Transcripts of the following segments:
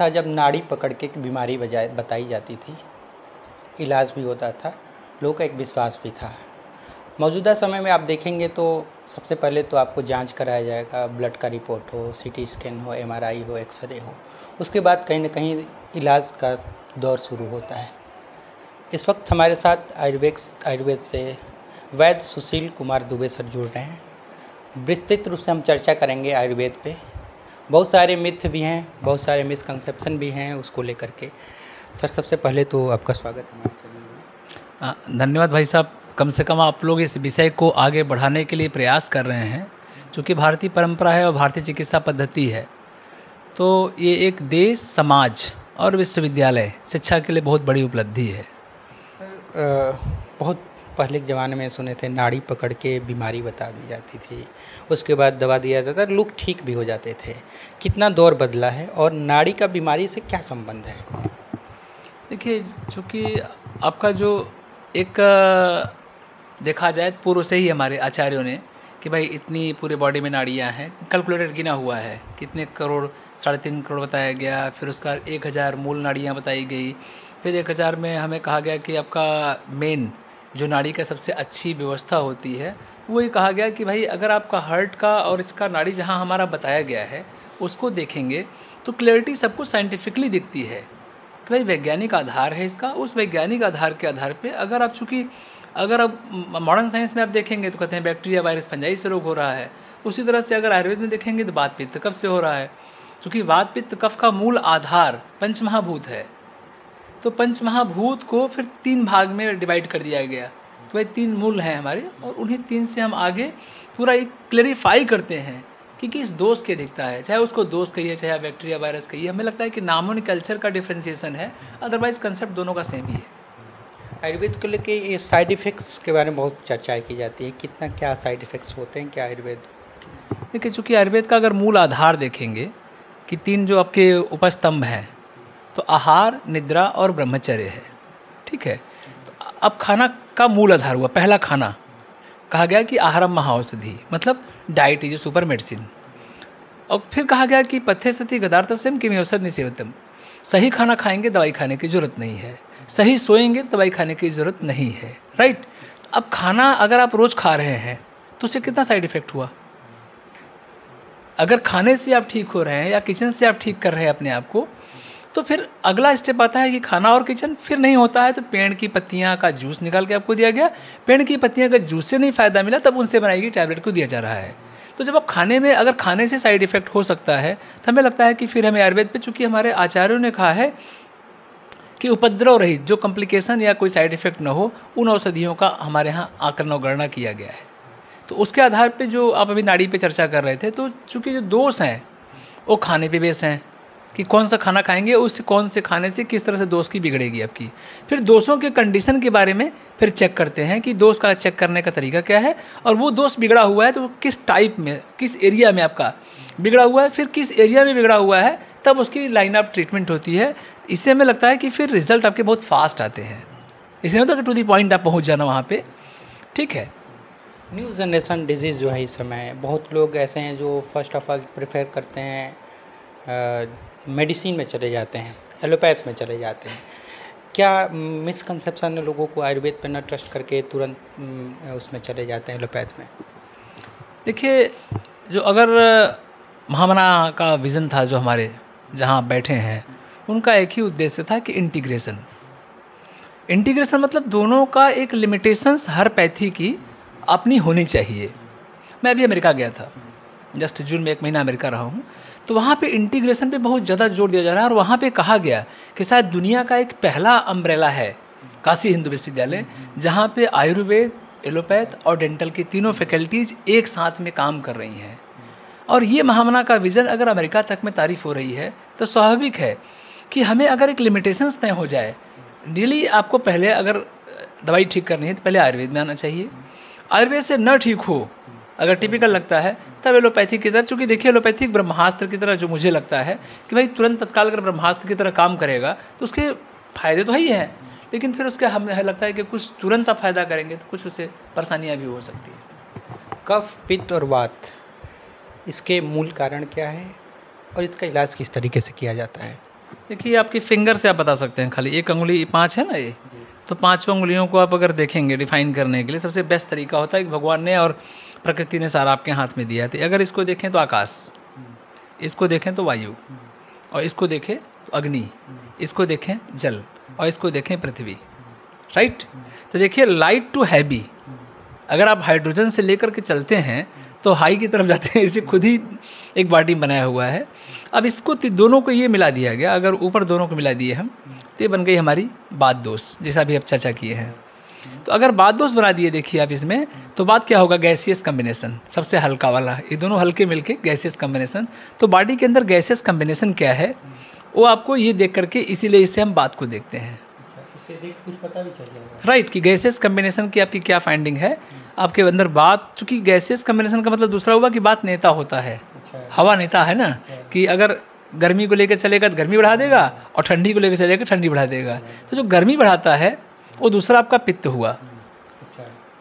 था जब नाड़ी पकड़ के बीमारी बताई जाती थी, इलाज भी होता था, लोगों का एक विश्वास भी था। मौजूदा समय में आप देखेंगे तो सबसे पहले तो आपको जांच कराया जाएगा, ब्लड का रिपोर्ट हो, सीटी स्कैन हो, एमआरआई हो, एक्सरे हो, उसके बाद कहीं ना कहीं इलाज का दौर शुरू होता है। इस वक्त हमारे साथ आयुर्वेद से वैद्य सुशील कुमार दुबे सर जुड़ रहे हैं। विस्तृत रूप से हम चर्चा करेंगे आयुर्वेद पे। बहुत सारे मिथ भी हैं, बहुत सारे मिसकंसेप्शन भी हैं उसको लेकर के। सर, सबसे पहले तो आपका स्वागत है। धन्यवाद भाई साहब। कम से कम आप लोग इस विषय को आगे बढ़ाने के लिए प्रयास कर रहे हैं, क्योंकि भारतीय परंपरा है और भारतीय चिकित्सा पद्धति है, तो ये एक देश, समाज और विश्वविद्यालय शिक्षा के लिए बहुत बड़ी उपलब्धि है। बहुत पहले के ज़माने में सुने थे नाड़ी पकड़ के बीमारी बता दी जाती थी, उसके बाद दवा दिया जाता था, लोग ठीक भी हो जाते थे। कितना दौर बदला है और नाड़ी का बीमारी से क्या संबंध है? देखिए, चूँकि आपका जो एक देखा जाए पूर्व से ही हमारे आचार्यों ने कि भाई इतनी पूरे बॉडी में नाड़ियाँ हैं, कैलकुलेटेड गिना हुआ है, कितने करोड़, 3.5 करोड़ बताया गया, फिर उसका 1000 मूल नाड़ियाँ बताई गई, फिर 1000 में हमें कहा गया कि आपका मेन जो नाड़ी का सबसे अच्छी व्यवस्था होती है वो ये कहा गया कि भाई अगर आपका हार्ट का और इसका नाड़ी जहाँ हमारा बताया गया है उसको देखेंगे तो क्लैरिटी सबको साइंटिफिकली दिखती है कि भाई वैज्ञानिक आधार है इसका। उस वैज्ञानिक आधार के आधार पे अगर आप चूँकि अगर आप मॉडर्न साइंस में आप देखेंगे तो कहते हैं बैक्टीरिया, वायरस, फंजाई से रोग हो रहा है, उसी तरह से अगर आयुर्वेद में देखेंगे तो वात पित्त कफ से हो रहा है, क्योंकि वात पित्त कफ का मूल आधार पंचमहाभूत है। तो पंचमहाभूत को फिर 3 भाग में डिवाइड कर दिया गया कि भाई 3 मूल हैं हमारे, और उन्हीं 3 से हम आगे पूरा एक क्लेरिफाई करते हैं कि किस दोष के दिखता है, चाहे उसको दोष कहिए चाहे बैक्टीरिया वायरस कहिए। हमें लगता है कि नामों कल्चर का डिफ्रेंसिएशन है, अदरवाइज कंसेप्ट दोनों का सेम ही है। आयुर्वेद को लेके ये साइड इफ़ेक्ट्स के बारे में बहुत चर्चाएं की जाती है, कितना क्या साइड इफ़ेक्ट्स होते हैं क्या आयुर्वेद? देखिए, चूँकि आयुर्वेद का अगर मूल आधार देखेंगे कि 3 जो आपके उपस्तंभ हैं, तो आहार, निद्रा और ब्रह्मचर्य है, ठीक है। तो अब खाना का मूल आधार हुआ, पहला खाना कहा गया कि आहारम महाऔषधि, मतलब डाइट इज सुपर मेडिसिन। और फिर कहा गया कि पथ्य सति गदार्थस्यम किम औषध निसेवतम, सही खाना खाएंगे दवाई खाने की जरूरत नहीं है, सही सोएंगे दवाई खाने की ज़रूरत नहीं है, राइट। अब खाना अगर आप रोज़ खा रहे हैं तो उससे कितना साइड इफ़ेक्ट हुआ? अगर खाने से आप ठीक हो रहे हैं या किचन से आप ठीक कर रहे हैं अपने आप को, तो फिर अगला स्टेप आता है कि खाना और किचन फिर नहीं होता है तो पेड़ की पत्तियां का जूस निकाल के आपको दिया गया। पेड़ की पत्तियां का जूस से नहीं फ़ायदा मिला तब उनसे बनाई गई टैबलेट को दिया जा रहा है। तो जब आप खाने में, अगर खाने से साइड इफ़ेक्ट हो सकता है तो हमें लगता है कि फिर हमें आयुर्वेद पे, चूँकि हमारे आचार्यों ने कहा है कि उपद्रव रहित, जो कॉम्प्लिकेशन या कोई साइड इफ़ेक्ट न हो, उन औषधियों का हमारे यहाँ आकलन और गणना किया गया है। तो उसके आधार पे जो आप अभी नाड़ी पे चर्चा कर रहे थे, तो चूँकि जो दोष हैं वो खाने पे बेस हैं कि कौन सा खाना खाएंगे, उस कौन से खाने से किस तरह से दोष की बिगड़ेगी आपकी। फिर दोषों के कंडीशन के बारे में फिर चेक करते हैं कि दोष का चेक करने का तरीका क्या है, और वो दोष बिगड़ा हुआ है तो किस टाइप में, किस एरिया में आपका बिगड़ा हुआ है, फिर किस एरिया में बिगड़ा हुआ है, तब उसकी लाइन ऑफ ट्रीटमेंट होती है। इससे हमें लगता है कि फिर रिजल्ट आपके बहुत फास्ट आते हैं। इसलिए होता है कि टू दी पॉइंट आप पहुँच जाना वहाँ पर, ठीक है। न्यू जनरेशन डिजीज़ जो है इस समय, बहुत लोग ऐसे हैं जो फर्स्ट ऑफ ऑल प्रेफर करते हैं मेडिसिन में चले जाते हैं, एलोपैथ में चले जाते हैं। क्या मिसकंसेप्शन है लोगों को आयुर्वेद पर न ट्रस्ट करके तुरंत उसमें चले जाते हैं एलोपैथ में? देखिए, जो अगर महामना का विज़न था, जो हमारे जहाँ बैठे हैं, उनका एक ही उद्देश्य था कि इंटीग्रेशन मतलब दोनों का एक लिमिटेशंस हर पैथी की अपनी होनी चाहिए। मैं अभी अमेरिका गया था, जस्ट जून में 1 महीना अमेरिका रहा हूँ, तो वहाँ पे इंटीग्रेशन पे बहुत ज़्यादा जोर दिया जा रहा है। और वहाँ पे कहा गया कि शायद दुनिया का एक पहला अम्ब्रेला है काशी हिंदू विश्वविद्यालय, जहाँ पे आयुर्वेद, एलोपैथ और डेंटल की तीनों फैकल्टीज़ एक साथ में काम कर रही हैं। और ये महामना का विज़न अगर अमेरिका तक में तारीफ़ हो रही है तो स्वाभाविक है कि हमें अगर एक लिमिटेशंस तय हो जाए, रियली आपको पहले अगर दवाई ठीक करनी है तो पहले आयुर्वेद में आना चाहिए। आयुर्वेद से न ठीक हो, अगर टिपिकल लगता है, तब एलोपैथिक की तरह, चूँकि देखिए एलोपैथिक ब्रह्मास्त्र की तरह जो मुझे लगता है कि भाई तुरंत तत्काल अगर ब्रह्मास्त्र की तरह काम करेगा तो उसके फ़ायदे तो है ही हैं, लेकिन फिर उसके हमें लगता है कि कुछ तुरंत आप फ़ायदा करेंगे तो कुछ उससे परेशानियाँ भी हो सकती हैं। कफ, पित्त और वात, इसके मूल कारण क्या है और इसका इलाज किस तरीके से किया जाता है? देखिए आपकी फिंगर से आप बता सकते हैं, खाली एक अंगुली 5 है ना ये, तो 5 उंगलियों को आप अगर देखेंगे डिफाइन करने के लिए सबसे बेस्ट तरीका होता है कि भगवान ने और प्रकृति ने सारा आपके हाथ में दिया है। अगर इसको देखें तो आकाश, इसको देखें तो वायु, और इसको देखें तो अग्नि, इसको देखें जल, और इसको देखें पृथ्वी, राइट। तो देखिए लाइट टू हैवी, अगर आप हाइड्रोजन से लेकर के चलते हैं तो हाई की तरफ जाते हैं, इसे खुद ही एक बॉडी बनाया हुआ है। अब इसको दोनों को ये मिला दिया गया, अगर ऊपर दोनों को मिला दिए हम तो ये बन गई हमारी बात दोष, जैसा अभी आप चर्चा किए हैं। तो अगर बात दोष बना दिए देखिए आप इसमें, तो बात क्या होगा, गैसियस कम्बिनेशन, सबसे हल्का वाला, ये दोनों हल्के मिलके गैसियस कम्बिनेशन। तो बॉडी के अंदर गैसियस कम्बिनेशन क्या है वो आपको ये देख करके, इसीलिए इससे हम बात को देखते हैं, इससे देख कुछ पता भी चल जाएगा, राइट, कि गैसियस कम्बिनेशन की आपकी क्या फाइंडिंग है आपके अंदर बात। चूँकि गैसियस कम्बिनेशन का मतलब दूसरा हुआ कि बात नेता होता है, हवा नेता है ना, कि अगर गर्मी को लेकर चलेगा तो गर्मी बढ़ा देगा, और ठंडी को लेकर चलेगा ठंडी बढ़ा देगा। तो जो गर्मी बढ़ाता है वो दूसरा आपका पित्त हुआ,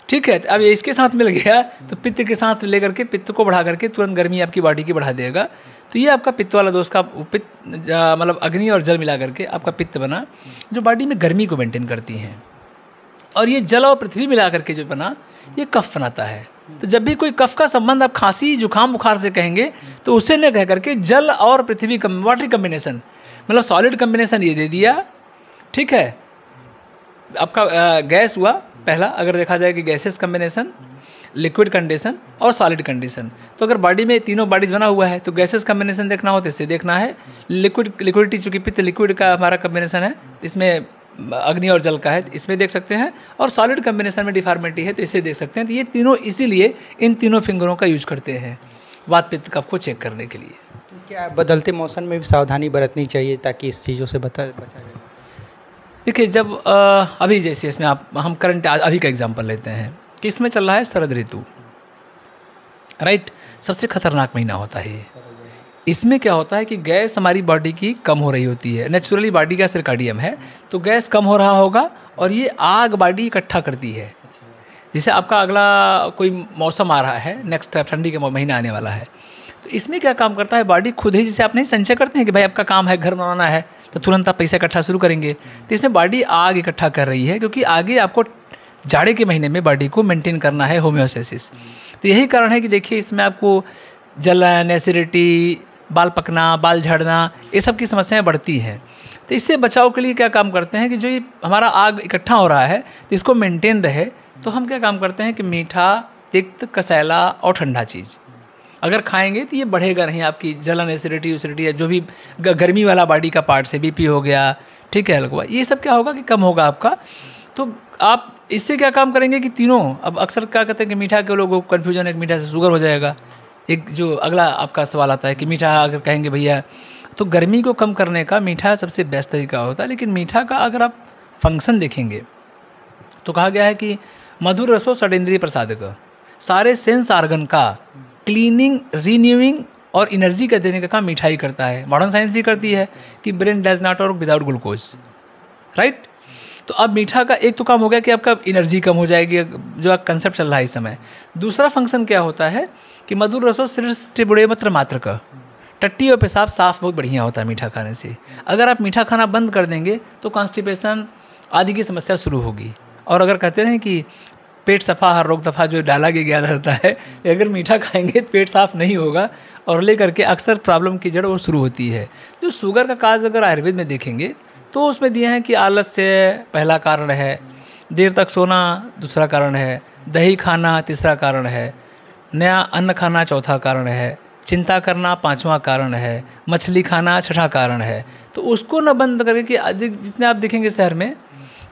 ठीक है। अब ये इसके साथ मिल गया तो पित्त के साथ लेकर के पित्त को बढ़ा करके तुरंत गर्मी आपकी बॉडी की बढ़ा देगा। तो ये आपका पित्त वाला दोष का पित्त, मतलब अग्नि और जल मिला करके आपका पित्त बना, जो बॉडी में गर्मी को मेंटेन करती हैं। और ये जल और पृथ्वी मिला करके जो बना ये कफ बनाता है। तो जब भी कोई कफ का संबंध आप खांसी जुकाम बुखार से कहेंगे तो उससे न कह करके जल और पृथ्वी वाटरी कम्बिनेशन, मतलब सॉलिड कम्बिनेशन ये दे दिया, ठीक है। आपका गैस हुआ पहला, अगर देखा जाए कि गैसेस कम्बिनेशन, लिक्विड कंडीशन और सॉलिड कंडीशन। तो अगर बॉडी में तीनों बॉडीज बना हुआ है तो गैसेस कम्बिनेशन देखना हो तो इससे देखना है। लिक्विडिटी, चूँकि पित्त लिक्विड का हमारा कम्बिनेशन है, इसमें अग्नि और जल का है, इसमें देख सकते हैं। और सॉलिड कम्बिनेशन में डिफॉर्मिटी है तो इसे देख सकते हैं। तो ये तीनों इसीलिए इन तीनों फिंगरों का यूज करते हैं वात पित्त कफ को चेक करने के लिए। तो क्या बदलते मौसम में भी सावधानी बरतनी चाहिए ताकि इस चीज़ों से बचा जाए? देखिए जब अभी जैसे इसमें हम करंट अभी का एग्जांपल लेते हैं कि इसमें चल रहा है शरद ऋतु, राइट, सबसे खतरनाक महीना होता है ये। इसमें क्या होता है कि गैस हमारी बॉडी की कम हो रही होती है, नेचुरली बॉडी का सर्काडियम है तो गैस कम हो रहा होगा और ये आग बॉडी इकट्ठा करती है। जैसे आपका अगला कोई मौसम आ रहा है, नेक्स्ट ठंडी का महीना आने वाला है, तो इसमें क्या काम करता है बॉडी खुद ही, जैसे आप नहीं संचय करते हैं कि भाई आपका काम है घर बनाना है तो तुरंत आप पैसा इकट्ठा शुरू करेंगे, तो इसमें बॉडी आग इकट्ठा कर रही है क्योंकि आगे आपको जाड़े के महीने में बॉडी को मेंटेन करना है होम्योस्टेसिस। तो यही कारण है कि देखिए इसमें आपको जलन, एसिडिटी, बाल पकना, बाल झड़ना, ये सब की समस्याएं बढ़ती हैं। तो इससे बचाव के लिए क्या काम करते हैं कि जो ये हमारा आग इकट्ठा हो रहा है तो इसको मेंटेन रहे, तो हम क्या काम करते हैं कि मीठा, तिक्त, कसैला और ठंडा चीज़ अगर खाएंगे तो ये बढ़ेगा नहीं आपकी जलन, एसिडिटी है, जो भी गर्मी वाला बॉडी का पार्ट से बीपी हो गया, ठीक है, हल्का, ये सब क्या होगा कि कम होगा आपका। तो आप इससे क्या काम करेंगे कि तीनों, अब अक्सर क्या कहते हैं कि मीठा के लोगों को कन्फ्यूजन है कि मीठा से शुगर हो जाएगा। एक जो अगला आपका सवाल आता है कि मीठा अगर कहेंगे भैया, तो गर्मी को कम करने का मीठा सबसे बेस्ट तरीका होता है। लेकिन मीठा का अगर आप फंक्शन देखेंगे तो कहा गया है कि मधुर रसो षडेंद्रिय प्रसादक, सारे सेंस आर्गन का क्लीनिंग, रीन्यूइंग और एनर्जी का देने का काम मिठाई करता है। मॉडर्न साइंस भी करती है कि brain does not work without glucose, right. तो अब मीठा का एक तो काम हो गया कि आपका एनर्जी कम हो जाएगी, जो कंसेप्ट चल रहा है इस समय। दूसरा फंक्शन क्या होता है कि मधुर रसो सृष्टि बुढ़े मत्र मात्र का, टट्टी और पेशाब साफ बहुत बढ़िया होता है मीठा खाने से। अगर आप मीठा खाना बंद कर देंगे तो कॉन्स्टिपेशन आदि की समस्या शुरू होगी। और अगर कहते हैं कि पेट सफ़ा हर रोग दफ़ा, जो डाला गया रहता है, अगर मीठा खाएंगे तो पेट साफ नहीं होगा और ले करके अक्सर प्रॉब्लम की जड़ वो शुरू होती है। जो शुगर का काज अगर आयुर्वेद में देखेंगे तो उसमें दिए हैं कि आलस्य पहला कारण है, देर तक सोना दूसरा कारण है, दही खाना तीसरा कारण है, नया अन्न खाना चौथा कारण है, चिंता करना पांचवा कारण है, मछली खाना छठा कारण है। तो उसको न बंद करके कि अधिक जितने आप देखेंगे शहर में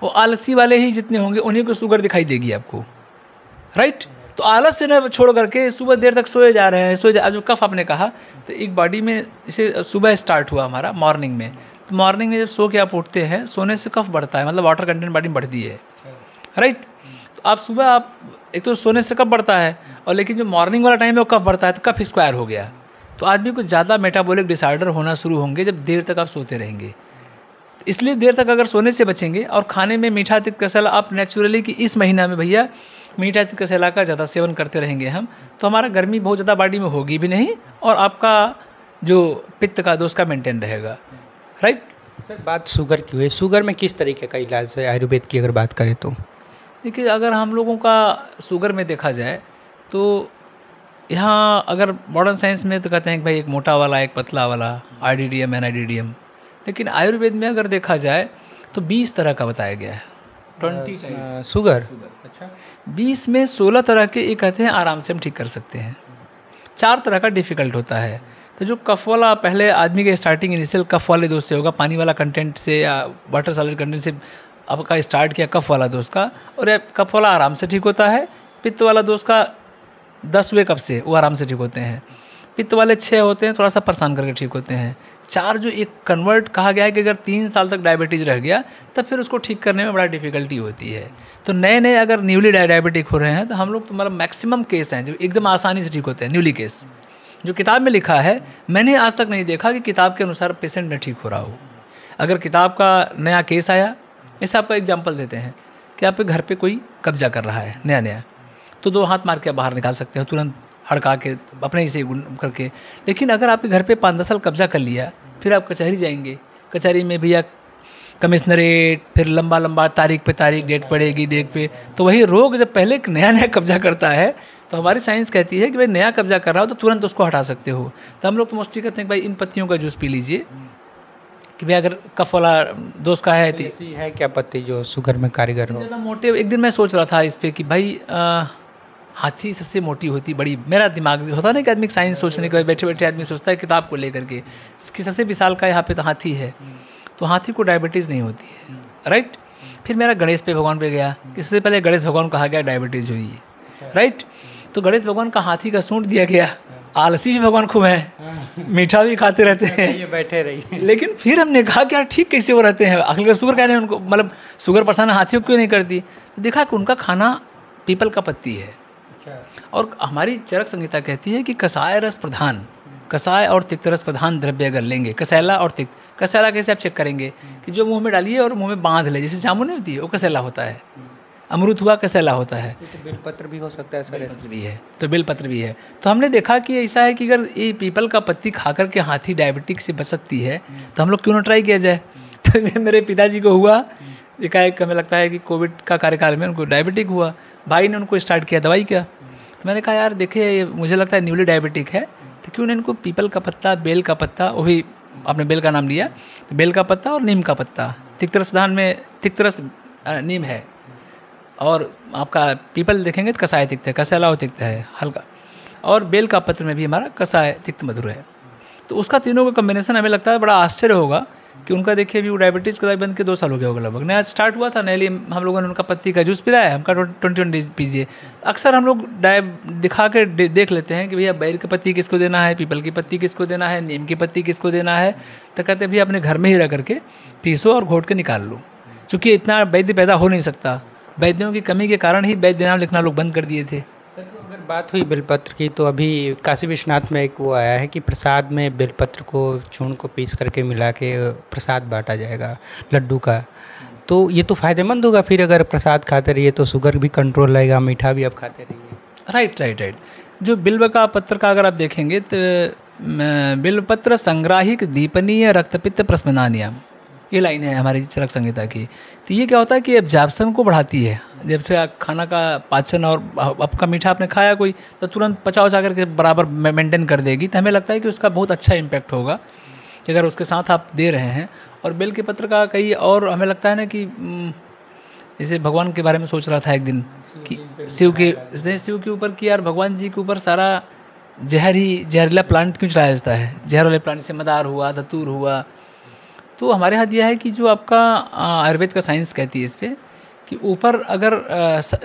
वो आलसी वाले ही जितने होंगे उन्हीं को शुगर दिखाई देगी आपको, राइट। तो आलस से न छोड़ करके सुबह देर तक सोए जा रहे हैं, जो कफ आपने कहा, तो एक बॉडी में इसे सुबह स्टार्ट हुआ हमारा मॉर्निंग में, तो मॉर्निंग में जब सो के आप उठते हैं, सोने से कफ बढ़ता है, मतलब वाटर कंटेंट बॉडी में बढ़ती है, राइट। तो आप सुबह आप एक तो सोने से कफ बढ़ता है, और लेकिन जो मॉर्निंग वाला टाइम है वो कफ बढ़ता है, तो कफ स्क्वायर हो गया। तो आदमी को ज़्यादा मेटाबॉलिक डिसऑर्डर होना शुरू होंगे जब देर तक आप सोते रहेंगे। इसलिए देर तक अगर सोने से बचेंगे और खाने में मीठा तिक्त कसैला, आप नेचुरली कि इस महीना में भैया मीठा तिक्त कसैला का ज़्यादा सेवन करते रहेंगे हम, तो हमारा गर्मी बहुत ज़्यादा बॉडी में होगी भी नहीं और आपका जो पित्त का दोष का मेंटेन रहेगा, राइट। सर बात शुगर की हुई, शुगर में किस तरीके का इलाज है आयुर्वेद की अगर बात करें तो? देखिए, अगर हम लोगों का शुगर में देखा जाए तो यहाँ अगर मॉडर्न साइंस में तो कहते हैं कि भाई एक मोटा वाला एक पतला वाला, आईडीडीएम एनआईडीडीएम, लेकिन आयुर्वेद में अगर देखा जाए तो 20 तरह का बताया गया है। 20 शुगर। अच्छा, 20 में 16 तरह के ये कहते हैं आराम से हम ठीक कर सकते हैं, 4 तरह का डिफ़िकल्ट होता है। तो जो कफ वाला पहले आदमी के स्टार्टिंग इनिशियल कफ वाले दोष से होगा, पानी वाला कंटेंट से या वाटर सॉलिड कंटेंट से आपका स्टार्ट किया कफ वाला दोष का, और कफ वाला आराम से ठीक होता है। पित्त वाला दोष का 10वें कप से वो आराम से ठीक होते हैं। पित्त वाले 6 होते हैं, थोड़ा सा परेशान करके ठीक होते हैं। 4 जो एक कन्वर्ट कहा गया है कि अगर 3 साल तक डायबिटीज़ रह गया तब फिर उसको ठीक करने में बड़ा डिफ़िकल्टी होती है। तो नए नए अगर न्यूली डायबिटिक हो रहे हैं तो हम लोग तो मतलब मैक्सिमम केस हैं जो एकदम आसानी से ठीक होते हैं, न्यूली केस जो किताब में लिखा है। मैंने आज तक नहीं देखा कि किताब के अनुसार पेशेंट न ठीक हो रहा हो। अगर किताब का नया केस आया, जैसे आपका एग्जाम्पल देते हैं कि आपके घर पे कोई कब्जा कर रहा है नया नया, तो 2 हाथ मार के आप बाहर निकाल सकते हो तुरंत हड़का के अपने ही से करके। लेकिन अगर आपके घर पे 5-10 साल कब्जा कर लिया, फिर आप कचहरी जाएंगे, कचहरी में भैया कमिश्नरेट, फिर लंबा लंबा तारीख पे तारीख, डेट पड़ेगी डेट पे। तो वही रोग जब पहले नया नया कब्जा करता है तो हमारी साइंस कहती है कि भाई नया कब्जा कर रहा हो तो तुरंत उसको हटा सकते हो। तो हम लोग तो मोस्टली कहते हैं कि भाई इन पत्तियों का जूस पी लीजिए, कि भाई अगर कफ वाला दोस्त का है तो ऐसी है क्या पत्ती जो शुगर में कारीगर हो? ज़्यादा मोटे। एक दिन मैं सोच रहा था इस पर कि भाई हाथी सबसे मोटी होती बड़ी, मेरा दिमाग होता ना कि आदमी साइंस सोचने के बैठे बैठे आदमी सोचता है किताब को लेकर के कि सबसे विशाल का यहाँ पे तो हाथी है, तो हाथी को डायबिटीज़ नहीं होती है, राइट। फिर मेरा गणेश पे भगवान पे गया, इससे पहले गणेश भगवान कहा गया डायबिटीज़ हुई है, राइट। तो गणेश भगवान का हाथी का सूंड दिया गया। आलसी भी भगवान खूब हैं, मीठा भी खाते रहते हैं, ये बैठे रहिए। लेकिन फिर हमने कहा कि यार ठीक कैसे वो रहते हैं, आखिर शुगर कहने उनको मतलब शुगर परेशान हाथियों क्यों नहीं करती, तो देखा कि उनका खाना पीपल का पत्ती है। और हमारी चरक संहिता कहती है कि कसाय रस प्रधान, कसाय और तिक्त रस प्रधान द्रव्य अगर लेंगे, कसैला और तिक्त। कसैला कैसे आप चेक करेंगे कि जो मुंह में डालिए और मुंह में बांध ले, जैसे जामुन नहीं होती है वो कसैला होता है, अमरूद हुआ कसैला होता है। तो बेलपत्र भी हो सकता है सर? बेलपत्र भी है, तो बेलपत्र भी है। तो हमने देखा कि ऐसा है कि अगर ये पीपल का पत्ती खा करके हाथी डायबिटिक से बच सकती है तो हम लोग क्यों ना ट्राई किया जाए। तो मेरे पिताजी को हुआ एकाएक, हमें लगता है कि कोविड का कार्यकाल में उनको डायबिटिक हुआ, भाई ने उनको स्टार्ट किया दवाई क्या। तो मैंने कहा यार देखिए मुझे लगता है न्यूली डायबिटिक है, तो क्यों ना इनको पीपल का पत्ता, बेल का पत्ता, वही आपने बेल का नाम लिया, तो बेल का पत्ता और नीम का पत्ता, तिक्तरस प्रधान में तिक्तरस नीम है और आपका पीपल देखेंगे तो कसाय तिक्त है, कसैला तिक्त है हल्का, और बेल का पत्र में भी हमारा कसाय तिक्त मधुर है। तो उसका तीनों का कम्बिनेशन हमें लगता है बड़ा आश्चर्य होगा कि उनका देखिए अभी वो डायबिटीज़ का दवाई बंद के 2 साल हो गया होगा लगभग, नया स्टार्ट हुआ था, नए लिए हम लोगों ने उनका पत्ती का जूस पिलाया, हमका 21 डेज पीजिए। अक्सर हम लोग दिखा के देख लेते हैं कि भैया बैर की पत्ती किसको देना है, पीपल की पत्ती किसको देना है, नीम की पत्ती किसको देना है, तो कहते हैं भैया अपने घर में ही रह करके पीसो और घोट के निकाल लो। चूँकि इतना वैद्य पैदा हो नहीं सकता, वैद्यों की कमी के कारण ही वैद्य नाम लिखना लोग बंद कर दिए थे। सर अगर बात हुई बेलपत्र की तो अभी काशी विश्वनाथ में एक वो आया है कि प्रसाद में बेलपत्र को चूर्ण को पीस करके मिला के प्रसाद बांटा जाएगा लड्डू का, तो ये तो फ़ायदेमंद होगा फिर अगर प्रसाद खाते रहिए तो शुगर भी कंट्रोल रहेगा, मीठा भी आप खाते रहिए। Right right right. जो बिल्व का पत्र का अगर आप देखेंगे तो बिल्वपत्र संग्राहिक दीपनीय रक्तपित्त प्रस्मनानियम, ये लाइन है हमारी चरक संहिता की। तो ये क्या होता है कि एब्जॉर्प्शन को बढ़ाती है, जब से खाना का पाचन और आपका मीठा आपने खाया कोई तो तुरंत पचा उचा करके बराबर मेंटेन कर देगी। तो हमें लगता है कि उसका बहुत अच्छा इम्पैक्ट होगा कि अगर उसके साथ आप दे रहे हैं। और बेल के पत्र का कई और हमें लगता है ना कि जैसे भगवान के बारे में सोच रहा था एक दिन कि शिव के ऊपर कि यार भगवान जी के ऊपर सारा जहरीला प्लांट क्यों चलाया जाता है, जहर वाले प्लांट से मदार हुआ, धतूर हुआ। तो हमारे हाथ यह है कि जो आपका आयुर्वेद का साइंस कहती है इस पर कि ऊपर अगर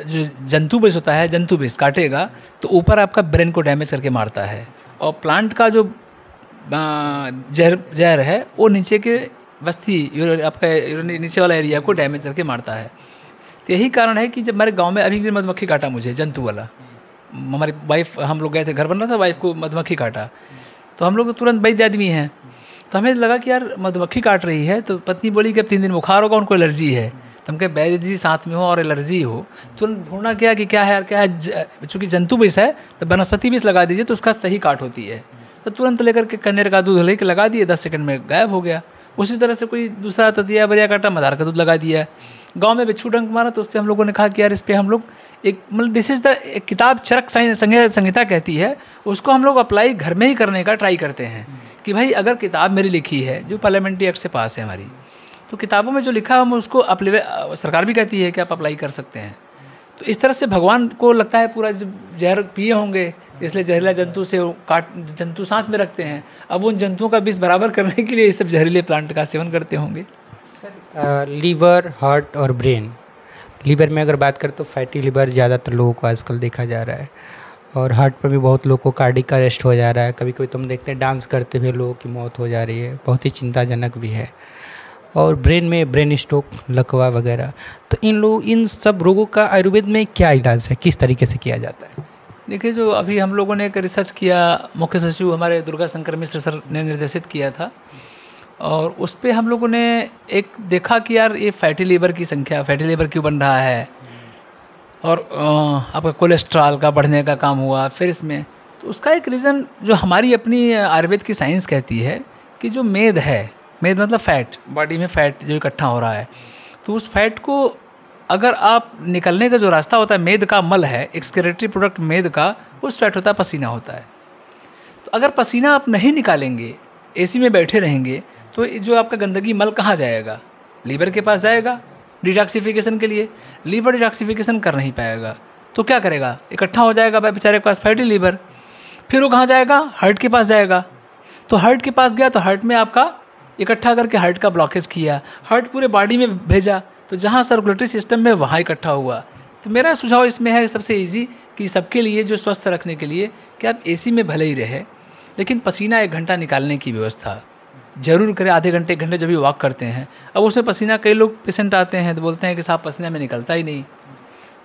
जो जंतु विष होता है, जंतु विष काटेगा तो ऊपर आपका ब्रेन को डैमेज करके मारता है, और प्लांट का जो जहर है वो नीचे के बस्ती आपका नीचे वाला एरिया को डैमेज करके मारता है। तो यही कारण है कि जब हमारे गांव में अभी एक दिन मधुमक्खी काटा मुझे, जंतु वाला, हमारी वाइफ, हम लोग गए थे, घर बन रहा था, वाइफ को मधुमक्खी काटा, तो हम लोग तुरंत वैद्य आदमी हैं, तो हमें लगा कि यार मधुमक्खी काट रही है, तो पत्नी बोली कि अब 3 दिन बुखार होगा, उनको एलर्जी है। तो हम कहे वैद्य जी साथ में हो और एलर्जी हो, तुरंत ढूंढना क्या कि क्या है यार, क्या है, चूँकि जंतु विष है तो वनस्पति विष लगा दीजिए तो उसका सही काट होती है। तो तुरंत लेकर के कनेर का दूध लेकर लगा दिए, 10 सेकंड में गायब हो गया। उसी तरह से कोई दूसरा ततिया बरिया काटा, मदार का दूध लगा दिया। गांव में बिच्छू डंक मारा तो उस पर हम लोगों ने कहा कि यार इस पर हम लोग एक मतलब दिस इज़ द किताब चरक संहिता कहती है, उसको हम लोग अप्लाई घर में ही करने का ट्राई करते हैं कि भाई अगर किताब मेरी लिखी है जो पार्लियामेंट्री एक्ट से पास है हमारी, तो किताबों में जो लिखा हम उसको सरकार भी कहती है कि आप अप्लाई कर सकते हैं। तो इस तरह से भगवान को लगता है पूरा जहर पिए होंगे, इसलिए जहरीला जंतु से जंतु साथ में रखते हैं, अब उन जंतुओं का विष बराबर करने के लिए ये सब जहरीले प्लांट का सेवन करते होंगे। लीवर, हार्ट और ब्रेन। लीवर में अगर बात करें तो फैटी लीवर ज़्यादातर लोगों को आजकल देखा जा रहा है, और हार्ट पर भी बहुत लोगों को कार्डियक अरेस्ट हो जा रहा है। कभी कभी तुम देखते हैं डांस करते हुए लोगों की मौत हो जा रही है, बहुत ही चिंताजनक भी है। और ब्रेन में ब्रेन स्ट्रोक, लकवा वगैरह। तो इन सब रोगों का आयुर्वेद में क्या इलाज है, किस तरीके से किया जाता है? देखिए, जो अभी हम लोगों ने एक रिसर्च किया, मुख्य सचिव हमारे दुर्गा शंकर मिश्र सर ने निर्देशित किया था, और उस पर हम लोगों ने एक देखा कि यार ये फैटी लीवर की संख्या, फैटी लीवर क्यों बन रहा है, और आपका कोलेस्ट्रॉल का बढ़ने का काम हुआ फिर इसमें। तो उसका एक रीज़न जो हमारी अपनी आयुर्वेद की साइंस कहती है कि जो मेद है, मेद मतलब फैट, बॉडी में फैट जो इकट्ठा हो रहा है, तो उस फैट को अगर आप निकलने का जो रास्ता होता है, मेद का मल है, एक्सक्रीटरी प्रोडक्ट मेद का, वो स्वेट होता है, पसीना होता है। तो अगर पसीना आप नहीं निकालेंगे, एसी में बैठे रहेंगे, तो जो आपका गंदगी मल कहाँ जाएगा? लीवर के पास जाएगा डिटॉक्सिफिकेशन के लिए। लीवर डिटॉक्सिफिकेशन कर नहीं पाएगा तो क्या करेगा? इकट्ठा हो जाएगा भाई बेचारे के पास फैटी लीवर, फिर वो कहाँ जाएगा? हार्ट के पास जाएगा। तो हार्ट के पास गया तो हार्ट में आपका इकट्ठा करके हार्ट का ब्लॉकेज किया, हार्ट पूरे बॉडी में भेजा, तो जहाँ सर्कुलेटरी सिस्टम में वहाँ इकट्ठा हुआ। तो मेरा सुझाव इसमें है सबसे इजी कि सबके लिए जो स्वस्थ रखने के लिए कि आप एसी में भले ही रहे, लेकिन पसीना 1 घंटा निकालने की व्यवस्था जरूर करें। आधे घंटे 1 घंटे जब भी वॉक करते हैं, अब उसमें पसीना, कई लोग पेशेंट आते हैं तो बोलते हैं कि साहब पसीना में निकलता ही नहीं,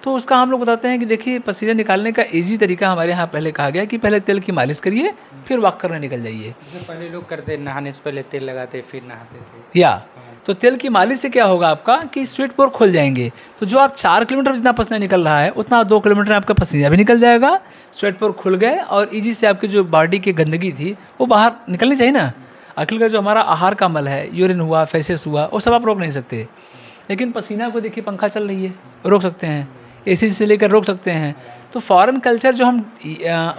तो उसका हम लोग बताते हैं कि देखिए पसीना निकालने का इजी तरीका हमारे यहाँ पहले कहा गया कि पहले तेल की मालिश करिए, फिर वॉक करने निकल जाइए। पहले लोग करते, नहाने से पहले तेल लगाते फिर नहाते थे। या तो तेल की मालिश से क्या होगा आपका कि स्वेट पोर खुल जाएंगे, तो जो आप 4 किलोमीटर जितना पसीना निकल रहा है उतना 2 किलोमीटर आपका पसीना भी निकल जाएगा, स्वेट पोर खुल गए, और इजी से आपकी जो बॉडी की गंदगी थी वो बाहर निकलनी चाहिए ना। आखिर का जो हमारा आहार का मल है, यूरिन हुआ, फैसेस हुआ, वो सब आप रोक नहीं सकते, लेकिन पसीना को देखिए, पंखा चल रही है रोक सकते हैं, एसी से लेकर रोक सकते हैं। तो फॉरेन कल्चर जो हम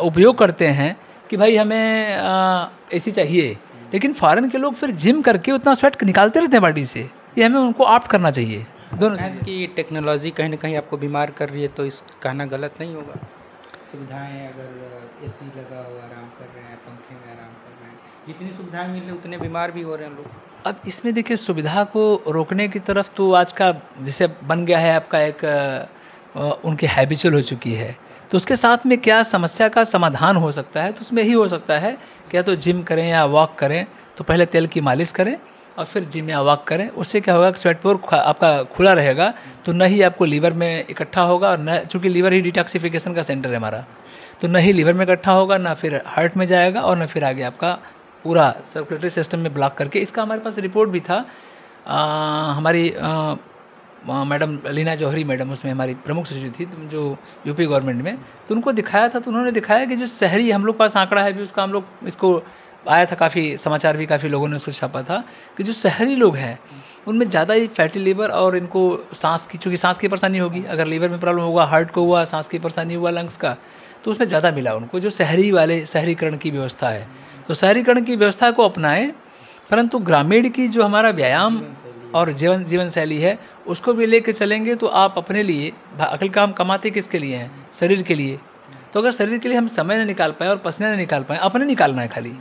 उपयोग करते हैं कि भाई हमें एसी चाहिए, लेकिन फॉरेन के लोग फिर जिम करके उतना स्वेट निकालते रहते हैं बॉडी से, ये हमें उनको ऑप्ट करना चाहिए। दोनों की टेक्नोलॉजी कहीं ना कहीं आपको बीमार कर रही है, तो इस कहना गलत नहीं होगा। सुविधाएं, अगर एसी लगा हो, आराम कर रहे हैं, पंखे में आराम कर रहे हैं, जितनी सुविधाएं मिल रही उतने बीमार भी हो रहे हैं लोग। अब इसमें देखिए, सुविधा को रोकने की तरफ तो आज का जैसे बन गया है आपका एक उनकी हैबिचुअल हो चुकी है, तो उसके साथ में क्या समस्या का समाधान हो सकता है, तो उसमें ही हो सकता है क्या तो जिम करें या वॉक करें, तो पहले तेल की मालिश करें और फिर जिम या वॉक करें। उससे क्या होगा कि स्वेट पोर आपका खुला रहेगा, तो न ही आपको लीवर में इकट्ठा होगा, और न, चूँकि लीवर ही डिटॉक्सिफिकेशन का सेंटर है हमारा, तो न ही लीवर में इकट्ठा होगा, ना फिर हार्ट में जाएगा, और न फिर आगे आपका पूरा सर्कुलेटरी सिस्टम में ब्लॉक करके। इसका हमारे पास रिपोर्ट भी था, हमारी मैडम लीना जौहरी मैडम उसमें हमारी प्रमुख सचिव थी जो यूपी गवर्नमेंट में, तो उनको दिखाया था, तो उन्होंने दिखाया कि जो शहरी, हम लोग पास आंकड़ा है भी उसका, हम लोग इसको आया था, काफ़ी समाचार भी काफ़ी लोगों ने उसको छापा था कि जो शहरी लोग हैं उनमें ज़्यादा ही फैटी लीवर, और इनको सांस की, चूँकि सांस की परेशानी होगी, अगर लीवर में प्रॉब्लम होगा, हार्ट को हुआ, सांस की परेशानी हुआ, लंग्स का, तो उसमें ज़्यादा मिला उनको, जो शहरीकरण की व्यवस्था है। तो शहरीकरण की व्यवस्था को अपनाएं, परंतु ग्रामीण की जो हमारा व्यायाम और जीवन शैली है उसको भी लेकर चलेंगे, तो आप अपने लिए, अकल काम कमाते किसके लिए हैं? शरीर के लिए। तो अगर शरीर के लिए हम समय नहीं निकाल पाएँ और पसीना नहीं निकाल पाएँ, अपने निकालना है खाली,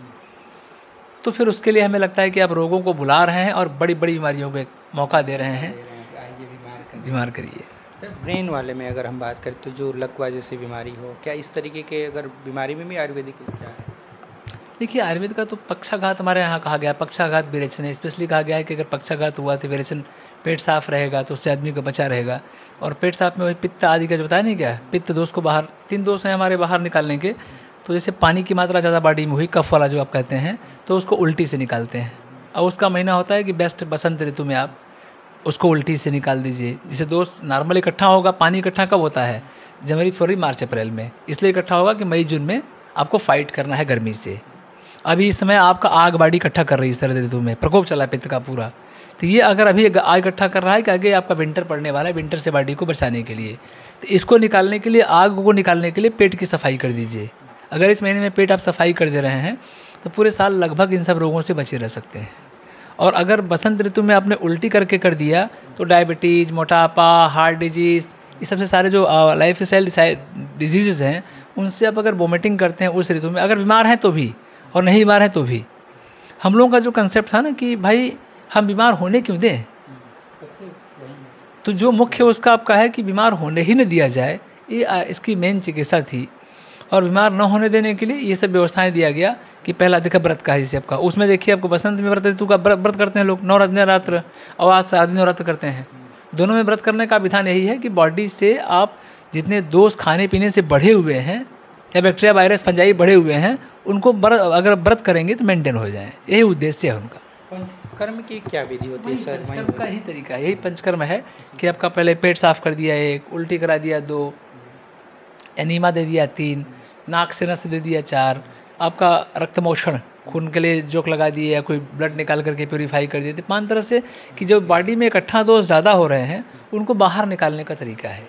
तो फिर उसके लिए हमें लगता है कि आप रोगों को बुला रहे हैं और बड़ी बड़ी बीमारियों को मौका दे रहे हैं। बीमार करिए। सर, ब्रेन वाले में अगर हम बात करें तो जो लकवा जैसी बीमारी हो, क्या इस तरीके के अगर बीमारी में भी आयुर्वेदिक उपचार है? देखिए, आयुर्वेद का तो पक्षाघात हमारे यहाँ कहा गया है, पक्षाघात विरेचन है, स्पेशली कहा गया है कि अगर पक्षाघात हुआ तो विरेचन, पेट साफ रहेगा तो उससे आदमी को बचा रहेगा। और पेट साफ में वही पित्त आदि का जो बताया नहीं क्या, पित्त दोष को बाहर, 3 दोष हैं हमारे बाहर निकालने के। तो जैसे पानी की मात्रा ज़्यादा बॉडी में हुई, कफ वाला जो आप कहते हैं, तो उसको उल्टी से निकालते हैं, और उसका महीना होता है कि बेस्ट बसंत ऋतु में आप उसको उल्टी से निकाल दीजिए। जिसे दोष नॉर्मल इकट्ठा होगा, पानी इकट्ठा कब होता है? जनवरी, फरवरी, मार्च, अप्रैल में, इसलिए इकट्ठा होगा कि मई जून में आपको फाइट करना है गर्मी से। अभी इस समय आपका आग बाड़ी इकट्ठा कर रही है शरद ऋतु में, प्रकोप चला है पित्त का पूरा। तो ये अगर अभी आग इकट्ठा कर रहा है कि आगे आपका विंटर पड़ने वाला है, विंटर से बॉडी को बचाने के लिए, तो इसको निकालने के लिए, आग को निकालने के लिए पेट की सफाई कर दीजिए। अगर इस महीने में पेट आप सफाई कर दे रहे हैं तो पूरे साल लगभग इन सब रोगों से बचे रह सकते हैं। और अगर बसंत ऋतु में आपने उल्टी करके कर दिया तो डायबिटीज़, मोटापा, हार्ट डिजीज़, ये सबसे सारे जो लाइफ स्टाइल डिजीज़ हैं, उनसे आप अगर वोमिटिंग करते हैं उस ऋतु में, अगर बीमार हैं तो भी और नहीं बीमार हैं तो भी। हम लोगों का जो कंसेप्ट था ना कि भाई हम बीमार होने क्यों दें, तो जो मुख्य उसका आपका है कि बीमार होने ही न दिया जाए, ये इसकी मेन चिकित्सा थी। और बीमार न होने देने के लिए ये सब व्यवस्थाएं दिया गया कि पहला देखा व्रत का हिस्से आपका, उसमें देखिए आपको बसंत में व्रत ऋतु का व्रत करते हैं लोग, 9 दिन रात्र और आज 7 दिन व्रत करते हैं। दोनों में व्रत करने का विधान यही है कि बॉडी से आप जितने दोष खाने पीने से बढ़े हुए हैं या बैक्टीरिया, वायरस, फंजाई बढ़े हुए हैं, उनको अगर व्रत करेंगे तो मेंटेन हो जाए, यही उद्देश्य है उनका। पंचकर्म की क्या विधि होती है सर? पंचकर्म का ही तरीका है, यही पंचकर्म है कि आपका पहले पेट साफ कर दिया 1, उल्टी करा दिया 2, एनीमा दे दिया 3, नाक से नस दे दिया 4, आपका रक्तमोक्षण, खून के लिए जोक लगा दिए या कोई ब्लड निकाल करके प्योरीफाई कर दिए। तो 5 तरह से कि जो बॉडी में इकट्ठा दोष ज़्यादा हो रहे हैं उनको बाहर निकालने का तरीका है।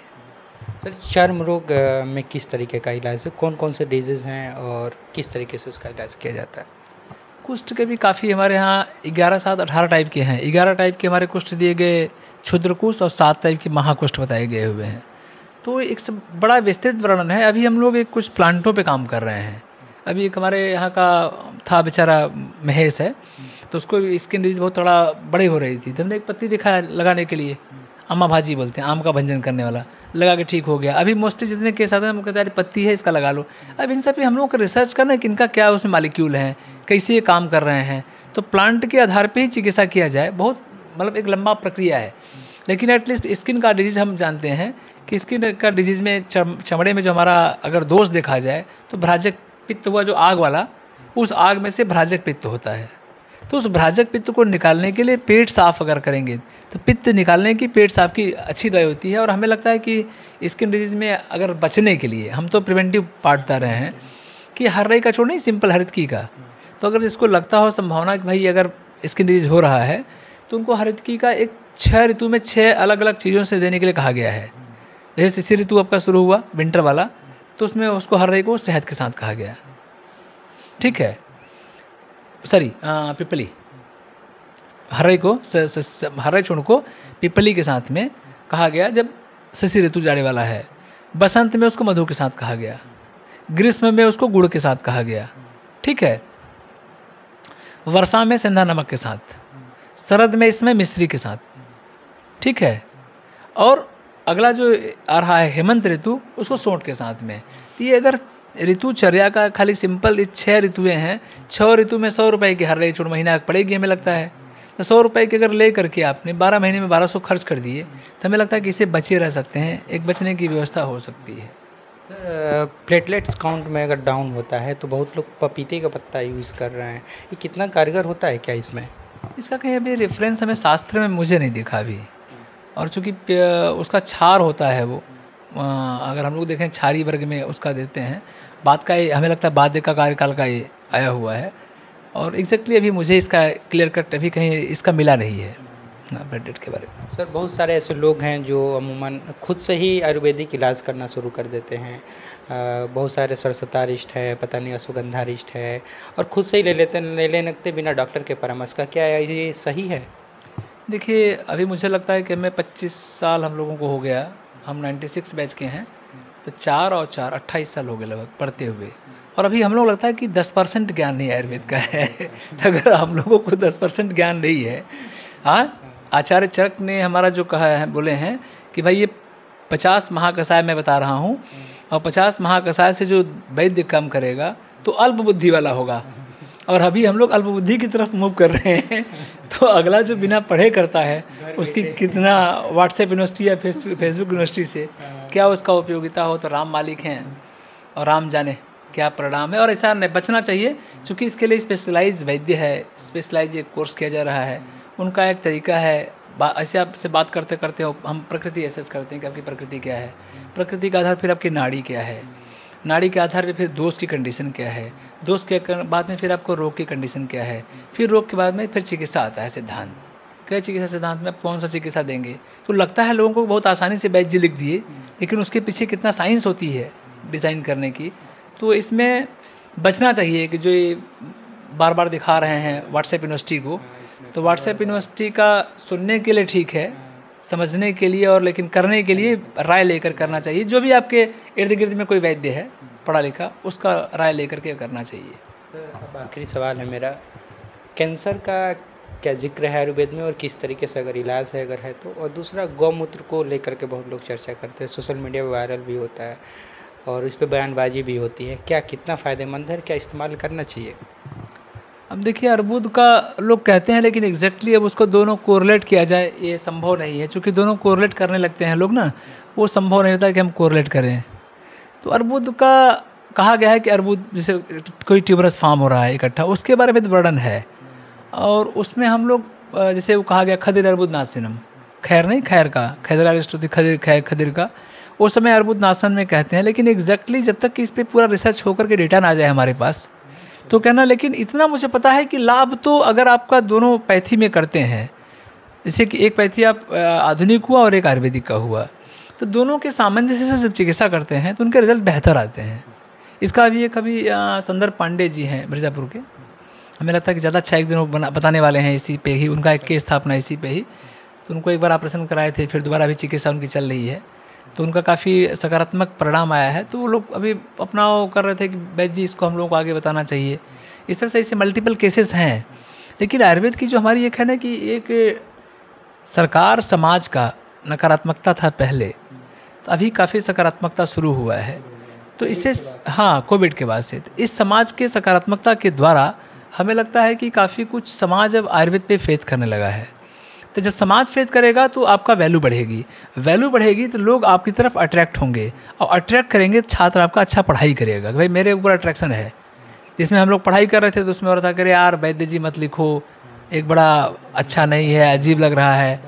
सर चर्म रोग में किस तरीके का इलाज है, कौन कौन से डिजीज़ हैं और किस तरीके से उसका इलाज किया जाता है? कुष्ठ के भी काफ़ी हमारे यहाँ 11, 7, 18 टाइप के हैं। 11 टाइप के हमारे कुष्ठ दिए गए क्षुद्र कुष्ठ और 7 टाइप के महाकुष्ठ बताए गए हुए हैं। तो एक सब बड़ा विस्तृत वर्णन है। अभी हम लोग एक कुछ प्लांटों पे काम कर रहे हैं। अभी एक हमारे यहाँ का था बेचारा महेश है, तो उसको स्किन डिजीज बहुत थोड़ा बड़ी हो रही थी, तो हमने एक पत्ती दिखाया लगाने के लिए, अम्मा भाजी बोलते हैं, आम का भंजन करने वाला, लगा के ठीक हो गया। अभी मोस्टली जितने केस आते हैं हम कहते हैं पत्ती है इसका लगा लो। अब इन सब पे हम लोगों को रिसर्च करना है कि इनका क्या उसमें मालिक्यूल है, कैसे ये काम कर रहे हैं, तो प्लांट के आधार पे ही चिकित्सा किया जाए। बहुत मतलब एक लंबा प्रक्रिया है, लेकिन एटलीस्ट स्किन का डिजीज़ हम जानते हैं कि स्किन का डिजीज़ में चमड़े में जो हमारा अगर दोष देखा जाए तो भ्राजक पित्त हुआ, जो आग वाला, उस आग में से भ्राजक पित्त होता है। तो उस भ्राजक पित्त को निकालने के लिए पेट साफ अगर करेंगे तो पित्त निकालने की, पेट साफ की अच्छी दवाई होती है। और हमें लगता है कि स्किन डिजीज़ में अगर बचने के लिए हम तो प्रिवेंटिव पार्ट बता रहे हैं कि हर्रई का छोड़ नहीं, सिंपल हरितकी का। तो अगर इसको लगता हो संभावना कि भाई अगर स्किन डिजीज़ हो रहा है तो उनको हरितकी का एक 6 ऋतु में 6 अलग अलग चीज़ों से देने के लिए कहा गया है। जैसे शिशिर ऋतु आपका शुरू हुआ विंटर वाला, तो उसमें उसको हर्रई को शहद के साथ कहा गया, ठीक है, सॉरी पिपली, हर्रई को हर्रई चूर्ण को पिपली के साथ में कहा गया जब शिशिर ऋतु जाड़े वाला है। बसंत में उसको मधु के साथ कहा गया, ग्रीष्म में उसको गुड़ के साथ कहा गया, ठीक है, वर्षा में सेंधा नमक के साथ, शरद में इसमें मिश्री के साथ, ठीक है, और अगला जो आ रहा है हेमंत ऋतु, उसको सोंठ के साथ में। तो ये अगर ऋतुचर्या का खाली सिंपल 6 ऋतुएँ हैं, 6 ऋतु में 100 रुपये की हर्रई चूर्ण महीना पड़ेगी हमें लगता है। तो 100 रुपये की अगर ले करके आपने 12 महीने में 1200 खर्च कर दिए तो हमें लगता है कि इससे बचे रह सकते हैं, एक बचने की व्यवस्था हो सकती है। सर प्लेटलेट्स काउंट में अगर डाउन होता है तो बहुत लोग पपीते का पत्ता यूज़ कर रहे हैं, ये कितना कारगर होता है क्या इसमें? इसका कहीं अभी रेफरेंस हमें शास्त्र में मुझे नहीं दिखा अभी। और चूँकि उसका क्षार होता है वो, अगर हम लोग देखें क्षारी वर्ग में उसका देते हैं, बात का ये हमें लगता है बाद का कार्यकाल का ये आया हुआ है। और एग्जैक्टली अभी मुझे इसका क्लियर कट अभी कहीं इसका मिला नहीं है ब्लड के बारे में। सर बहुत सारे ऐसे लोग हैं जो अमूमन खुद से ही आयुर्वेदिक इलाज करना शुरू कर देते हैं। बहुत सारे सरसतारिष्ट है, पता नहीं अश्वगंधारिष्ट है, और खुद से ही ले लेने बिना डॉक्टर के परामर्श का। क्या ये सही है? देखिए अभी मुझे लगता है कि मैं 25 साल हम लोगों को हो गया, हम 96 बैच के हैं, तो 4 और 4 28 साल हो गए लगभग पढ़ते हुए। और अभी हम लोग लगता है कि 10% ज्ञान नहीं आयुर्वेद का है। तो अगर हम लोगों को 10% ज्ञान नहीं है, हाँ, आचार्य चरक ने हमारा जो कहा है, बोले हैं कि भाई ये 50 महाकषाय मैं बता रहा हूँ, और 50 महाकषाय से जो वैद्य काम करेगा तो अल्प बुद्धि वाला होगा। और अभी हम लोग अल्प बुद्धि की तरफ मूव कर रहे हैं। तो अगला जो बिना पढ़े करता है उसकी कितना व्हाट्सएप यूनिवर्सिटी या फेसबुक यूनिवर्सिटी से क्या उसका उपयोगिता हो, तो राम मालिक हैं और राम जाने क्या परिणाम है। और ऐसा नहीं बचना चाहिए, क्योंकि इसके लिए स्पेशलाइज वैद्य है, स्पेशलाइज एक कोर्स किया जा रहा है, उनका एक तरीका है। ऐसे आपसे बात करते करते हम प्रकृति एसेस करते हैं कि आपकी प्रकृति क्या है, प्रकृति का आधार फिर आपकी नाड़ी क्या है, नाड़ी के आधार पे फिर दोष की कंडीशन क्या है, दोष के बाद में फिर आपको रोग की कंडीशन क्या है, फिर रोग के बाद में फिर चिकित्सा आता है सिद्धांत। कई चिकित्सा सिद्धांत में आप कौन सा चिकित्सा देंगे, तो लगता है लोगों को बहुत आसानी से वैद्य जी लिख दिए, लेकिन उसके पीछे कितना साइंस होती है डिज़ाइन करने की। तो इसमें बचना चाहिए कि जो ये बार बार दिखा रहे हैं व्हाट्सएप यूनिवर्सिटी को, तो व्हाट्सएप यूनिवर्सिटी का सुनने के लिए ठीक है, समझने के लिए और लेकिन करने के लिए राय लेकर करना चाहिए। जो भी आपके इर्द गिर्द में कोई वैद्य है पढ़ा लिखा, उसका राय लेकर के करना चाहिए। सर अब आखिरी सवाल है मेरा, कैंसर का क्या जिक्र है आयुर्वेद में और किस तरीके से अगर इलाज है अगर है तो, और दूसरा गौमूत्र को लेकर के बहुत लोग चर्चा करते हैं, सोशल मीडिया पर वायरल भी होता है और इस पर बयानबाजी भी होती है, क्या कितना फ़ायदेमंद है, क्या इस्तेमाल करना चाहिए? अब देखिए अर्बुद का लोग कहते हैं, लेकिन एग्जैक्टली अब उसको दोनों कोरिलेट किया जाए ये संभव नहीं है, क्योंकि दोनों कोरिलेट करने लगते हैं लोग ना, वो संभव नहीं होता कि हम कोरिलेट करें। तो अर्बुद का कहा गया है कि अर्बुद जैसे कोई ट्यूबरस फॉर्म हो रहा है इकट्ठा, उसके बारे में तो वर्णन है, और उसमें हम लोग जैसे वो कहा गया खदिर अर्बुद नासिनम, खैर नहीं खैर का, खैदर स्तुति खदिर खदिर का, उस समय अर्बुद नासन में कहते हैं। लेकिन एग्जैक्टली जब तक कि इस पर पूरा रिसर्च होकर के डेटा ना जाए हमारे पास तो कहना, लेकिन इतना मुझे पता है कि लाभ तो अगर आपका दोनों पैथी में करते हैं, जैसे कि एक पैथी आप आधुनिक हुआ और एक आयुर्वेदिक का हुआ, तो दोनों के सामंजस्य से जब चिकित्सा करते हैं तो उनके रिजल्ट बेहतर आते हैं। इसका भी एक अभी संदर्भ पांडे जी हैं मिर्ज़ापुर के, हमें लगता है कि ज़्यादा अच्छा एक दिन वो बताने वाले हैं इसी पे ही, उनका एक केस था अपना इसी पे ही। तो उनको एक बार ऑपरेशन कराए थे, फिर दोबारा अभी चिकित्सा उनकी चल रही है, तो उनका काफ़ी सकारात्मक परिणाम आया है। तो वो लोग अभी अपना वो कर रहे थे कि वैद्य जी इसको हम लोगों को आगे बताना चाहिए। इस तरह से ऐसे मल्टीपल केसेस हैं। लेकिन आयुर्वेद की जो हमारी एक है ना कि एक सरकार समाज का नकारात्मकता था पहले, तो अभी काफ़ी सकारात्मकता शुरू हुआ है। तो इससे हाँ कोविड के बाद से इस समाज के सकारात्मकता के द्वारा हमें लगता है कि काफ़ी कुछ समाज अब आयुर्वेद पे फेथ करने लगा है। तो जब समाज फेथ करेगा तो आपका वैल्यू बढ़ेगी, वैल्यू बढ़ेगी तो लोग आपकी तरफ अट्रैक्ट होंगे, और अट्रैक्ट करेंगे छात्र आपका अच्छा पढ़ाई करेगा। भाई मेरे ऊपर अट्रैक्शन है, जिसमें हम लोग पढ़ाई कर रहे थे तो उसमें हो रहा था कि यार वैद्य जी मत लिखो, एक बड़ा अच्छा नहीं है, अजीब लग रहा है,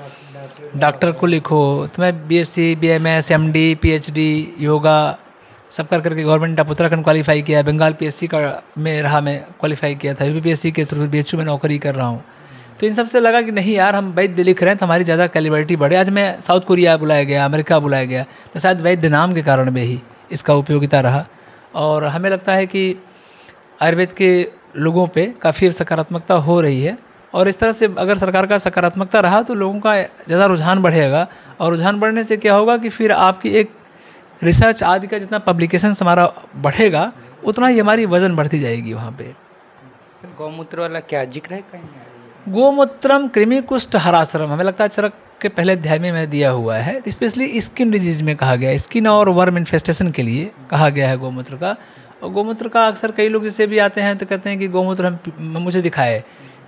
डॉक्टर को लिखो। तो मैं BSc, BMS, MD, PhD yoga सब कर करके गवर्नमेंट ऑफ उत्तराखंड क्वालिफाई किया, बंगाल पीएससी का में रहा, मैं क्वालिफाई किया था, यूपीपीएससी के थ्रू बीएचयू में नौकरी कर रहा हूँ। तो इन सब से लगा कि नहीं यार हम वैद्य लिख रहे हैं तो हमारी ज़्यादा कैलिबरिटी बढ़े। आज मैं साउथ कोरिया बुलाया गया, अमेरिका बुलाया गया, तो शायद वैद्य नाम के कारण में ही इसका उपयोगिता रहा। और हमें लगता है कि आयुर्वेद के लोगों पे काफ़ी सकारात्मकता हो रही है, और इस तरह से अगर सरकार का सकारात्मकता रहा तो लोगों का ज़्यादा रुझान बढ़ेगा, और रुझान बढ़ने से क्या होगा कि फिर आपकी एक रिसर्च आदि का जितना पब्लिकेशंस हमारा बढ़ेगा उतना ही हमारी वज़न बढ़ती जाएगी वहाँ पे। गौमूत्र वाला क्या जिक्र है कहीं? गोमूत्रम कृमि कुष्ठ हराश्रम, हमें लगता है चरक के पहले अध्याय में मैं दिया हुआ है। स्पेशली स्किन डिजीज में कहा गया है, स्किन और वर्म इन्फेस्टेशन के लिए कहा गया है गोमूत्र का। और गोमूत्र का अक्सर कई लोग जैसे भी आते हैं तो कहते हैं कि गोमूत्र मुझे दिखाए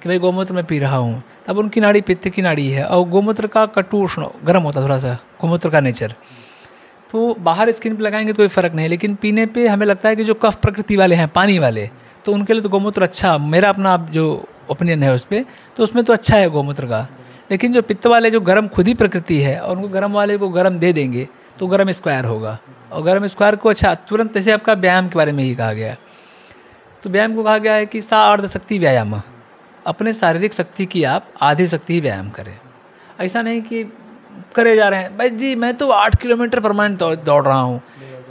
कि भाई गोमूत्र मैं पी रहा हूँ, तब उनकी नाड़ी पित्त की नाड़ी है, और गोमूत्र का कटु उष्ण गर्म होता है थोड़ा सा गोमूत्र का नेचर, तो बाहर स्किन पे लगाएंगे तो कोई फ़र्क नहीं, लेकिन पीने पे हमें लगता है कि जो कफ प्रकृति वाले हैं पानी वाले, तो उनके लिए तो गोमूत्र अच्छा, मेरा अपना जो ओपिनियन है उस पर, तो उसमें तो अच्छा है गोमूत्र का। लेकिन जो पित्त वाले जो गर्म खुद ही प्रकृति है, और उनको गर्म वाले को गर्म दे देंगे तो गर्म स्क्वायर होगा, और गर्म स्क्वायर को अच्छा तुरंत, जैसे आपका व्यायाम के बारे में ही कहा गया है, तो व्यायाम को कहा गया है कि सा अर्ध शक्ति व्यायाम, अपने शारीरिक शक्ति की आप आधी शक्ति ही व्यायाम करें। ऐसा नहीं कि करे जा रहे हैं भाई जी मैं तो 8 किलोमीटर परमानेंट दौड़ रहा हूँ,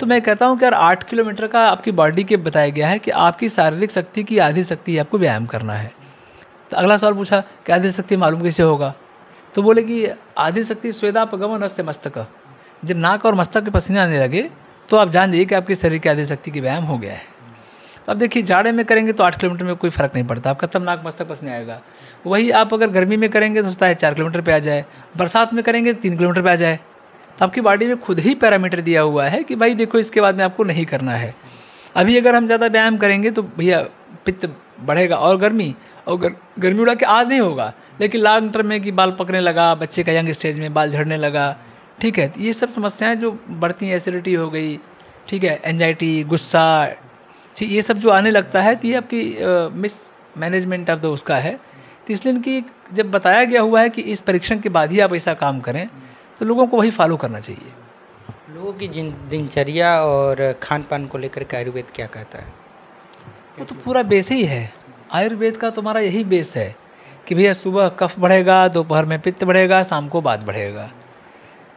तो मैं कहता हूँ कि यार 8 किलोमीटर का आपकी बॉडी के बताया गया है कि आपकी शारीरिक शक्ति की आधी शक्ति आपको व्यायाम करना है। तो अगला सवाल पूछा कि आधी शक्ति मालूम कैसे होगा, तो बोले कि आधी शक्ति स्वेदापगमन अस्य मस्तक, जब नाक और मस्तक के पसीने आने लगे तो आप जान जाइए कि आपके शरीर की आधी शक्ति की व्यायाम हो गया है। तो अब देखिए जाड़े में करेंगे तो 8 किलोमीटर में कोई फ़र्क नहीं पड़ता, आपका तब नाक मस्तक पसीने आएगा। वही आप अगर गर्मी में करेंगे तो सोचता है 4 किलोमीटर पे आ जाए, बरसात में करेंगे 3 किलोमीटर पे आ जाए। तो आपकी बॉडी में खुद ही पैरामीटर दिया हुआ है कि भाई देखो इसके बाद में आपको नहीं करना है। अभी अगर हम ज़्यादा व्यायाम करेंगे तो भैया पित्त बढ़ेगा, और गर्मी उड़ा के आज नहीं होगा, लेकिन लॉन्ग टर्म में कि बाल पकने लगा, बच्चे का यंग स्टेज में बाल झड़ने लगा, ठीक है, ये सब समस्याएं जो बढ़ती हैं, एसिडिटी हो गई, ठीक है, एंजाइटी, गुस्सा, ठीक, ये सब जो आने लगता है तो ये आपकी मिस मैनेजमेंट ऑफ द उसका है। तो इसलिए इनकी जब बताया गया हुआ है कि इस परीक्षण के बाद ही आप ऐसा काम करें, तो लोगों को वही फॉलो करना चाहिए। लोगों की दिनचर्या और खान पान को लेकर के आयुर्वेद क्या कहता है? वो तो पूरा बेस ही है। आयुर्वेद का तुम्हारा यही बेस है कि भैया सुबह कफ बढ़ेगा, दोपहर में पित्त बढ़ेगा, शाम को वात बढ़ेगा।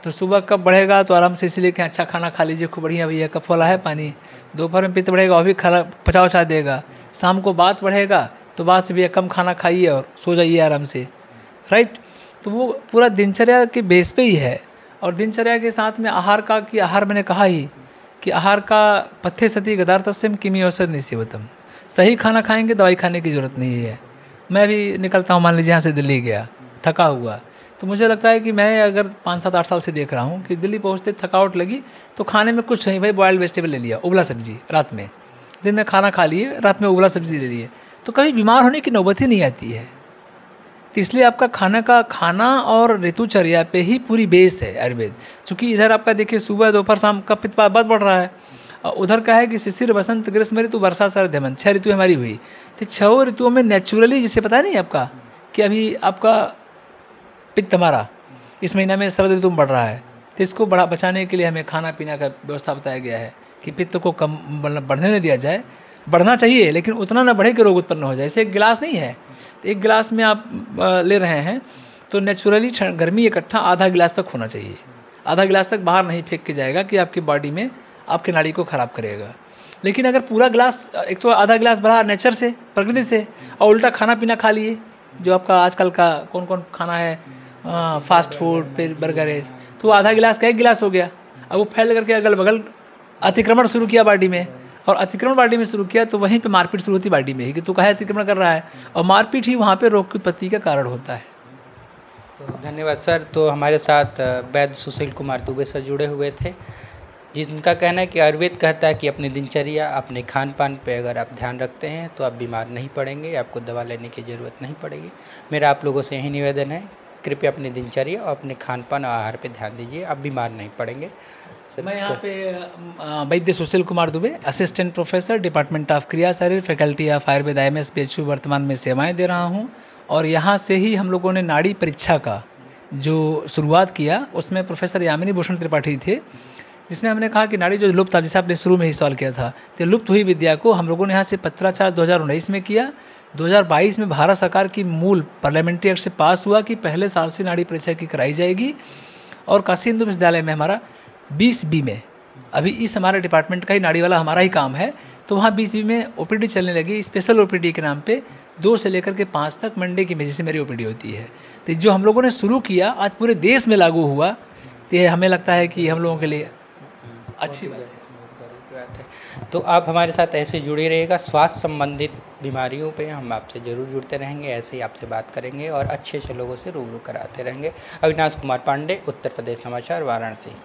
तो सुबह कफ बढ़ेगा तो आराम से इसलिए कि अच्छा खाना खा लीजिए, खूब बढ़िया भैया कफ वाला है पानी। दोपहर में पित्त बढ़ेगा, वो भी खाना पचा उचा देगा। शाम को वात बढ़ेगा तो वात से भैया कम खाना खाइए और सो जाइए आराम से, राइट। तो वो पूरा दिनचर्या के बेस पे ही है। और दिनचर्या के साथ में आहार का, कि आहार मैंने कहा ही कि आहार का पथ्य सती गदार्थस्यम किमी औषध निसेवतम। सही खाना खाएंगे, दवाई खाने की ज़रूरत नहीं है। मैं भी निकलता हूँ, मान लीजिए यहाँ से दिल्ली गया थका हुआ, तो मुझे लगता है कि मैं अगर 5, 7, 8 साल से देख रहा हूँ कि दिल्ली पहुँचते थकावट लगी तो खाने में कुछ नहीं, भाई बॉयल्ड वेजिटेबल ले लिया, उबला सब्जी रात में, दिन में खाना खा लिए, रात में उबला सब्जी ले लिए, तो कभी बीमार होने की नौबत ही नहीं आती है। तो इसलिए आपका खाना और ऋतुचर्या पे ही पूरी बेस है आयुर्वेद। चूँकि इधर आपका देखिए सुबह दोपहर शाम का पित्त बहुत बढ़ रहा है, और उधर का है कि शिशिर वसंत ग्रीष्म ऋतु वर्षा शरद हेमंत, 6 ऋतु हमारी हुई। तो 6 ऋतुओं में नेचुरली, जिसे पता नहीं आपका कि अभी आपका पित्त हमारा इस महीना में शरद ऋतु में बढ़ रहा है, तो इसको बचाने के लिए हमें खाना पीना का व्यवस्था बताया गया है कि पित्त को कम बढ़ने न दिया जाए। बढ़ना चाहिए लेकिन उतना ना बढ़े कि रोग उत्पन्न हो जाए। जैसे एक गिलास नहीं है, तो एक गिलास में आप ले रहे हैं तो नेचुरली गर्मी इकट्ठा आधा गिलास तक होना चाहिए। आधा गिलास तक बाहर नहीं फेंक के जाएगा कि आपकी बॉडी में आपके नाड़ी को ख़राब करेगा। लेकिन अगर पूरा गिलास, एक तो आधा गिलास भरा नेचर से, प्रकृति से, और उल्टा खाना पीना खा लिए, जो आपका आजकल का कौन कौन खाना है, फास्ट फूड, फिर बर्गर है, तो आधा गिलास का 1 गिलास हो गया। अब वो फैल करके अगल बगल अतिक्रमण शुरू किया बॉडी में, और अतिक्रमण बॉडी में शुरू किया तो वहीं पे मारपीट शुरू होती बॉडी में ही कि तू काहे अतिक्रमण कर रहा है, और मारपीट ही वहाँ पे रोग की उत्पत्ति का कारण होता है। तो धन्यवाद सर। तो हमारे साथ वैद्य सुशील कुमार दुबे सर जुड़े हुए थे, जिनका कहना है कि आयुर्वेद कहता है कि अपनी दिनचर्या, अपने खान पान पे अगर आप ध्यान रखते हैं तो आप बीमार नहीं पड़ेंगे, आपको दवा लेने की ज़रूरत नहीं पड़ेगी। मेरा आप लोगों से यही निवेदन है, कृपया अपनी दिनचर्या और अपने खान पान और आहार पे ध्यान दीजिए, आप बीमार नहीं पड़ेंगे। मैं यहाँ पे Vaidya Sushil Kumar Dubey, assistant professor, department of Kriya Sharir, faculty of Ayurveda, IMS PHU, वर्तमान में सेवाएं दे रहा हूँ। और यहाँ से ही हम लोगों ने नाड़ी परीक्षा का जो शुरुआत किया, उसमें प्रोफेसर यामिनी भूषण त्रिपाठी थे, जिसमें हमने कहा कि नाड़ी जो लुप्त था, जैसे आपने शुरू में ही सवाल किया था, तो लुप्त हुई विद्या को हम लोगों ने यहाँ से पत्राचार 2019 में किया। 2022 में भारत सरकार की मूल पार्लियामेंट्री एक्ट से पास हुआ कि पहले साल से नाड़ी परीक्षा की कराई जाएगी। और काशी हिंदू विश्वविद्यालय में हमारा 20B में, अभी इस हमारे डिपार्टमेंट का ही नाड़ी वाला हमारा ही काम है, तो वहाँ 20B में OPD चलने लगी, स्पेशल OPD के नाम पे 2 से लेकर के 5 तक मंडे की वजह से मेरी OPD होती है। तो जो हम लोगों ने शुरू किया आज पूरे देश में लागू हुआ, तो हमें लगता है कि हम लोगों के लिए अच्छी बात है। तो आप हमारे साथ ऐसे जुड़े रहिएगा, स्वास्थ्य संबंधित बीमारियों पे हम आपसे ज़रूर जुड़ते रहेंगे, ऐसे ही आपसे बात करेंगे और अच्छे अच्छे लोगों से रूबरू कराते रहेंगे। अविनाश कुमार पांडे, उत्तर प्रदेश समाचार, वाराणसी।